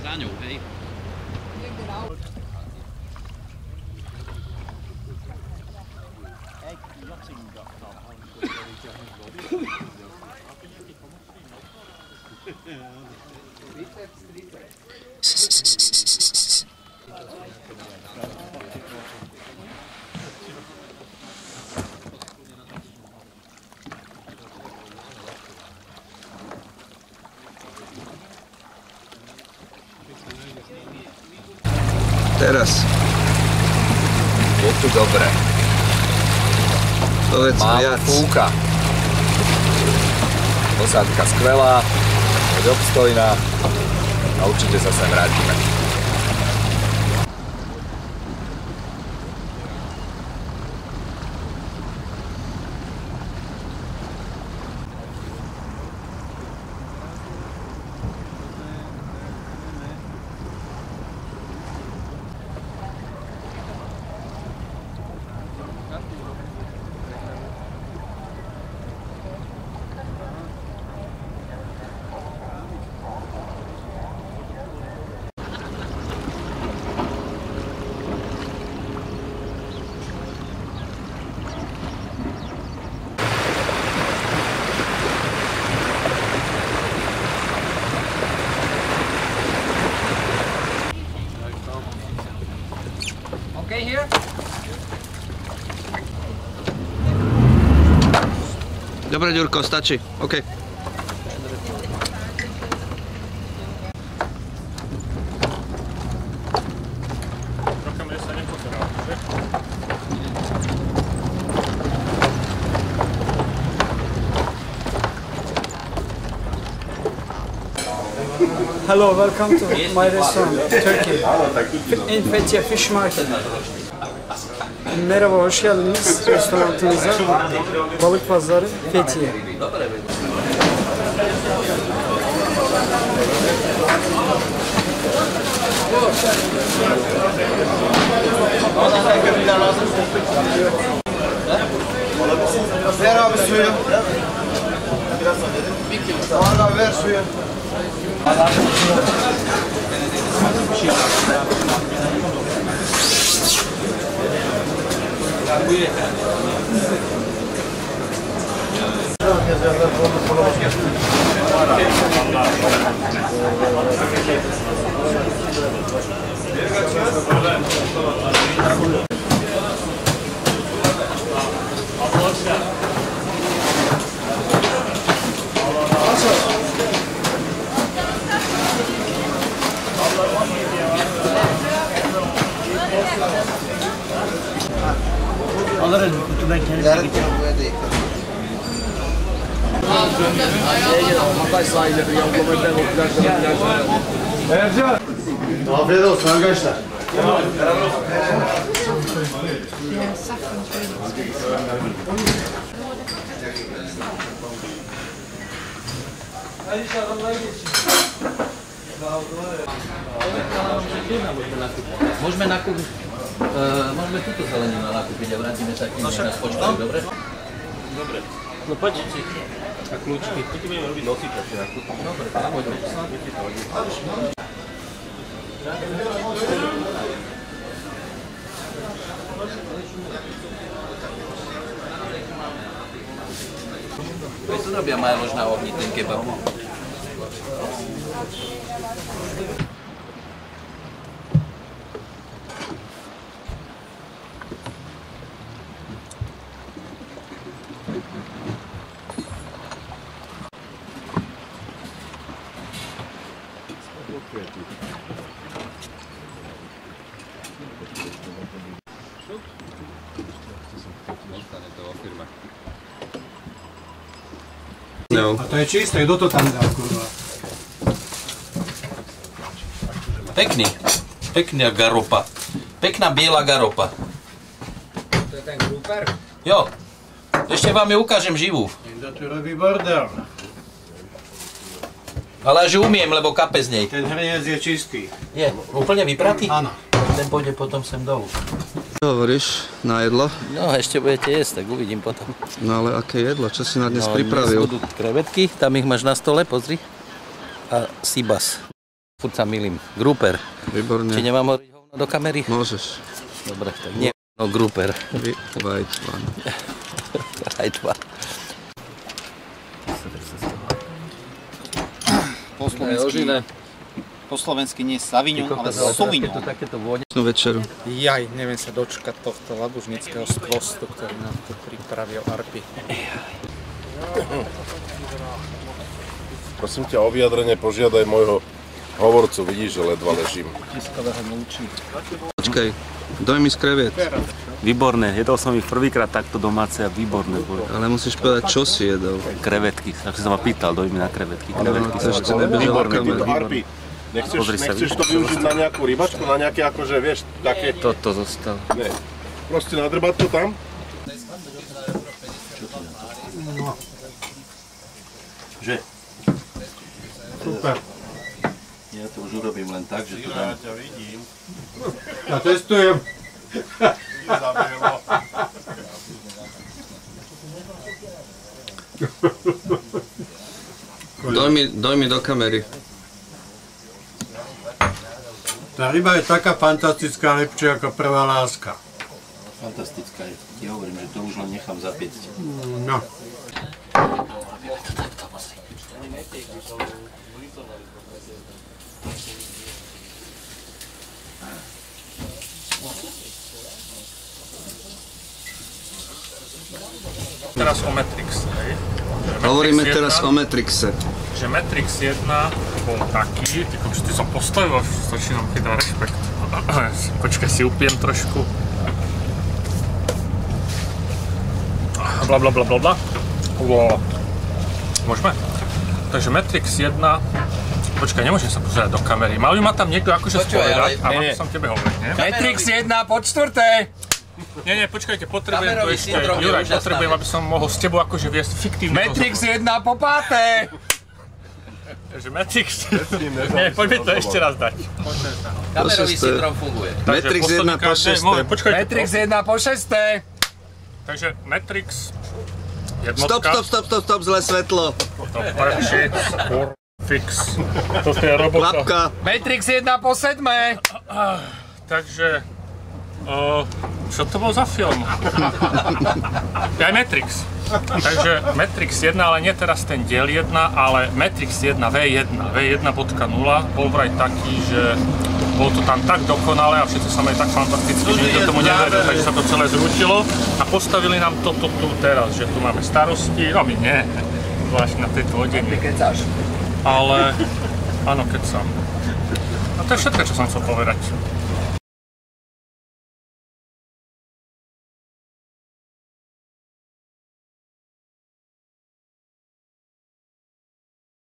Táňou, hej. Teraz. Je tu dobre. Povedz viac. Fúka. Posádka skvelá, obstojná a určite sa sem vrátime. Okay, here? Dobre, Ďurko, stačí. OK. Hello, welcome to my restaurant, Turkey. In Fethiye Fish Market. Merhaba, hoş geldiniz restoranımıza. Balık Pazarı, Fethiye. Ver abi suyu. Valla ver suyu. Alırız kutudan kendisi. Ercan. Afiyet olsun arkadaşlar. Môžeme nakúpiť, môžeme túto zeleninu nakúpiť a vrátime sa, kým nás počkajú, dobre? Dobre. No poď. A kľúčky. Tu ti budeme robiť nosiče si nakúpiť. Dobre, poďme. Veď tu robia majlož na ohni, ten kebab. No. A to je čisté, kto to tam dá, kurva? Pekná garopa. Pekná biela garopa. To je ten grouper? Jo, ešte vám ju ukážem živú. Kto tu robí bordel? Ale až umiem, lebo kape z nej. Ten hrniec je čistý. Je, úplne vypratý? Áno. Ten pôjde potom sem dolu. Čo hovoríš na jedlo? No, ešte budete jesť, tak uvidím potom. No ale aké jedlo? Čo si na dnes No, pripravil? dnes budú krevetky, tam ich máš na stole, pozri. A sibas. Furt sa milím. Grouper. Výborne. Či nemám hovoriť hovno do kamery? Môžeš. Dobre, tak nie. No, grouper. White one. Aj tva. Po slovensky nie Savignon, ale Sauvignon. Takéto vône. Večeru. Jaj, neviem sa dočkať tohto labužnického skvostu, ktorý nám tu pripravil Arpi. Prosím ťa o vyjadrenie, požiadaj môjho hovorcu, vidíš, že ledva ležím. Počkaj, dojmy z kreviet. Výborné, jedol som ich prvýkrát takto domáce a výborné boli. Ale musíš povedať, čo si jedol. Krevetky, takže som ma pýtal, dojmy na krevetky. No, Krevetky to ešte nebežal Výborné, kamer. týto Arpi. Nechceš to využiť na nejakú rybačku, na nejaké akože, vieš, také... Toto zostalo. Ne. Proste nadrbať to tam. Že? Super. Ja to už urobím len tak, že to dám. ťa vidím. Ja testujem. Zabehlo. Dojmy do kamery. Tá ryba je taká fantastická, lepšia ako prvá láska. Fantastická je. Ja hovorím, že to už len nechám zapiecť. No. Teraz o Matrix, hej. Hovoríme teraz o Matrixe. Že Matrix 1 bol taký, ty som postavil, stačí nám chytá rešpekt. Počkaj, si upijem trošku. Blablabla. Môžeme? Takže Matrix 1... Počkaj, nemôžem sa pozerať do kamery. Mal by ma tam niekto akože spovedať a mám som tebe hovoriť, nie? Matrix 1 po štvrté! Nie, počkajte, potrebujem to Kamerový ešte. syndrom je Juraj, úžasná potrebujem, vec. aby som mohol s tebou akože viesť fiktívny Matrix 1 po páté! Takže Matrix... Nie, poďme to ešte raz dať. Kamerový syndrom funguje. Matrix 1 po 6. Počkajte. Matrix 1 po šesté! Takže Matrix Stop, jednotka. stop, zlé svetlo. Fix. Toto je robota. Klapka. Matrix 1 po sedmé! Takže... čo to bol za film? Aj Matrix. Takže Matrix 1, ale nie teraz ten diel 1, ale Matrix 1 V1, V1.0 bol vraj taký, že bolo to tam tak dokonalé a všetci sa mali tak fantasticky, že nikto tomu neveril, takže sa to celé zrútilo a postavili nám toto tu teraz, že tu máme starosti, no my nie, zvlášť na tejto hodine. Ale, áno, kecam. A to je všetko, čo som chcel povedať.